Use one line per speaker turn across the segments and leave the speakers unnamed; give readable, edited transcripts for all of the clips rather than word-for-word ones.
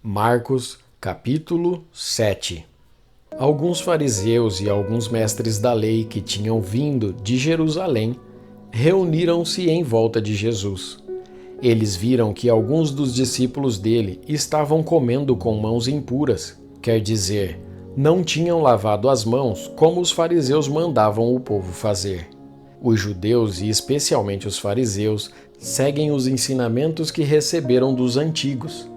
Marcos, capítulo 7. Alguns fariseus e alguns mestres da lei que tinham vindo de Jerusalém reuniram-se em volta de Jesus. Eles viram que alguns dos discípulos dele estavam comendo com mãos impuras, quer dizer, não tinham lavado as mãos como os fariseus mandavam o povo fazer. Os judeus, e especialmente os fariseus, seguem os ensinamentos que receberam dos antigos.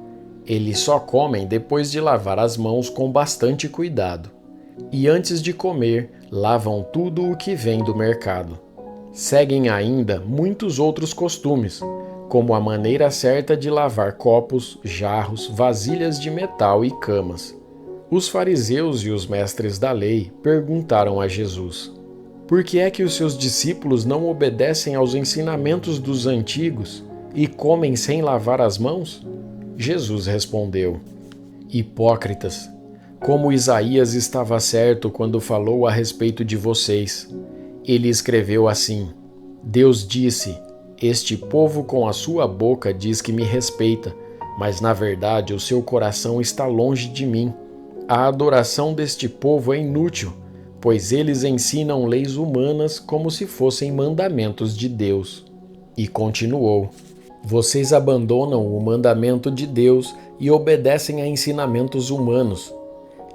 Eles só comem depois de lavar as mãos com bastante cuidado. E antes de comer, lavam tudo o que vem do mercado. Seguem ainda muitos outros costumes, como a maneira certa de lavar copos, jarros, vasilhas de metal e camas. Os fariseus e os mestres da lei perguntaram a Jesus: por que é que os seus discípulos não obedecem aos ensinamentos dos antigos e comem sem lavar as mãos? Jesus respondeu: hipócritas, como Isaías estava certo quando falou a respeito de vocês. Ele escreveu assim: Deus disse, este povo com a sua boca diz que me respeita, mas na verdade o seu coração está longe de mim. A adoração deste povo é inútil, pois eles ensinam leis humanas como se fossem mandamentos de Deus. E continuou: vocês abandonam o mandamento de Deus e obedecem a ensinamentos humanos.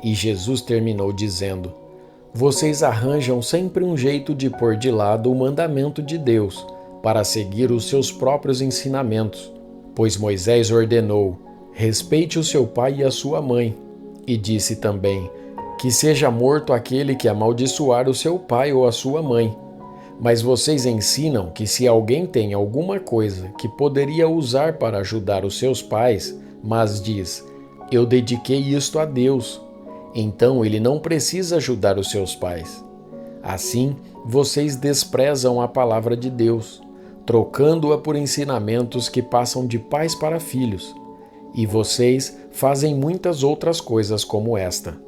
E Jesus terminou dizendo: vocês arranjam sempre um jeito de pôr de lado o mandamento de Deus para seguir os seus próprios ensinamentos. Pois Moisés ordenou: respeite o seu pai e a sua mãe. E disse também: que seja morto aquele que amaldiçoar o seu pai ou a sua mãe. Mas vocês ensinam que se alguém tem alguma coisa que poderia usar para ajudar os seus pais, mas diz, eu dediquei isto a Deus, então ele não precisa ajudar os seus pais. Assim, vocês desprezam a palavra de Deus, trocando-a por ensinamentos que passam de pais para filhos. E vocês fazem muitas outras coisas como esta.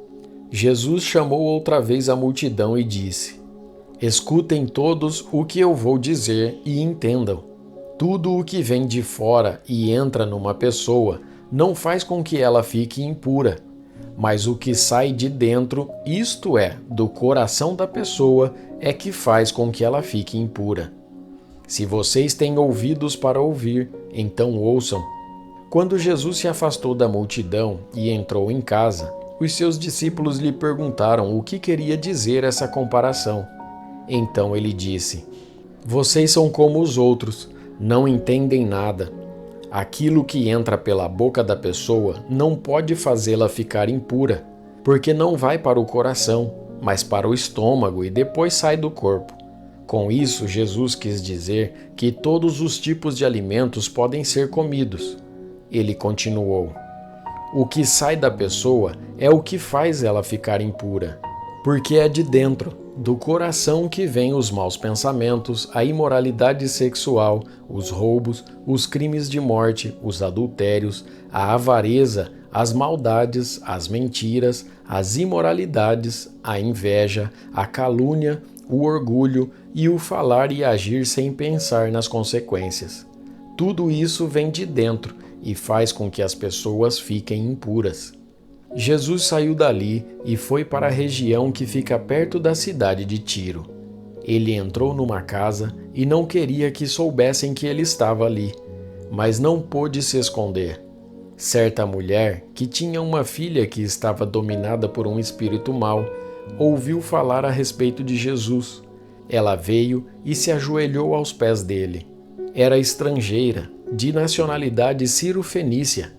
Jesus chamou outra vez a multidão e disse: escutem todos o que eu vou dizer e entendam. Tudo o que vem de fora e entra numa pessoa não faz com que ela fique impura, mas o que sai de dentro, isto é, do coração da pessoa, é que faz com que ela fique impura. Se vocês têm ouvidos para ouvir, então ouçam. Quando Jesus se afastou da multidão e entrou em casa, os seus discípulos lhe perguntaram o que queria dizer essa comparação. Então ele disse: vocês são como os outros, não entendem nada. Aquilo que entra pela boca da pessoa não pode fazê-la ficar impura, porque não vai para o coração, mas para o estômago e depois sai do corpo. Com isso, Jesus quis dizer que todos os tipos de alimentos podem ser comidos. Ele continuou: o que sai da pessoa é o que faz ela ficar impura, porque é de dentro, do coração, que vêm os maus pensamentos, a imoralidade sexual, os roubos, os crimes de morte, os adultérios, a avareza, as maldades, as mentiras, as imoralidades, a inveja, a calúnia, o orgulho e o falar e agir sem pensar nas consequências. Tudo isso vem de dentro e faz com que as pessoas fiquem impuras. Jesus saiu dali e foi para a região que fica perto da cidade de Tiro. Ele entrou numa casa e não queria que soubessem que ele estava ali, mas não pôde se esconder. Certa mulher, que tinha uma filha que estava dominada por um espírito mau, ouviu falar a respeito de Jesus. Ela veio e se ajoelhou aos pés dele. Era estrangeira, de nacionalidade ciro-fenícia,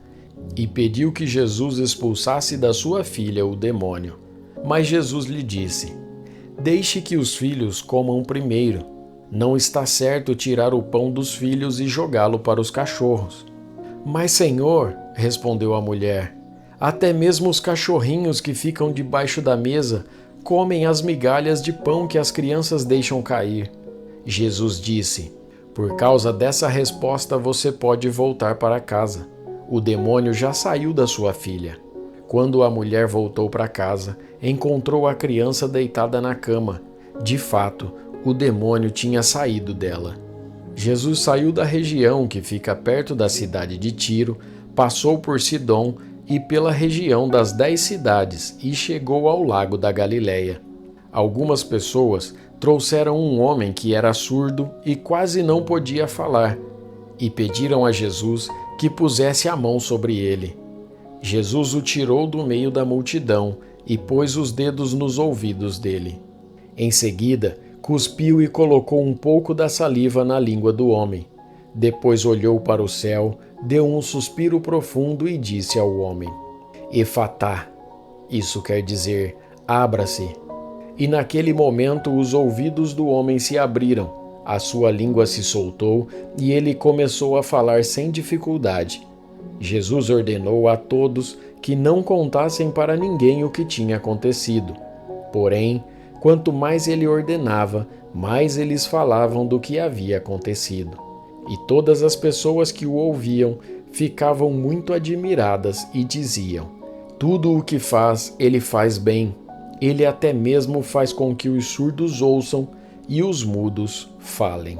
e pediu que Jesus expulsasse da sua filha o demônio. Mas Jesus lhe disse: deixe que os filhos comam primeiro. Não está certo tirar o pão dos filhos e jogá-lo para os cachorros. Mas, Senhor, respondeu a mulher, até mesmo os cachorrinhos que ficam debaixo da mesa comem as migalhas de pão que as crianças deixam cair. Jesus disse: por causa dessa resposta você pode voltar para casa. O demônio já saiu da sua filha. Quando a mulher voltou para casa, encontrou a criança deitada na cama. De fato, o demônio tinha saído dela. Jesus saiu da região que fica perto da cidade de Tiro, passou por Sidom e pela região das 10 cidades e chegou ao lago da Galileia. Algumas pessoas trouxeram um homem que era surdo e quase não podia falar, e pediram a Jesus que pusesse a mão sobre ele. Jesus o tirou do meio da multidão e pôs os dedos nos ouvidos dele. Em seguida, cuspiu e colocou um pouco da saliva na língua do homem. Depois olhou para o céu, deu um suspiro profundo e disse ao homem: Efatá, isso quer dizer, abra-se. E naquele momento os ouvidos do homem se abriram, a sua língua se soltou e ele começou a falar sem dificuldade. Jesus ordenou a todos que não contassem para ninguém o que tinha acontecido. Porém, quanto mais ele ordenava, mais eles falavam do que havia acontecido. E todas as pessoas que o ouviam ficavam muito admiradas e diziam: tudo o que faz, ele faz bem. Ele até mesmo faz com que os surdos ouçam e os mudos falem.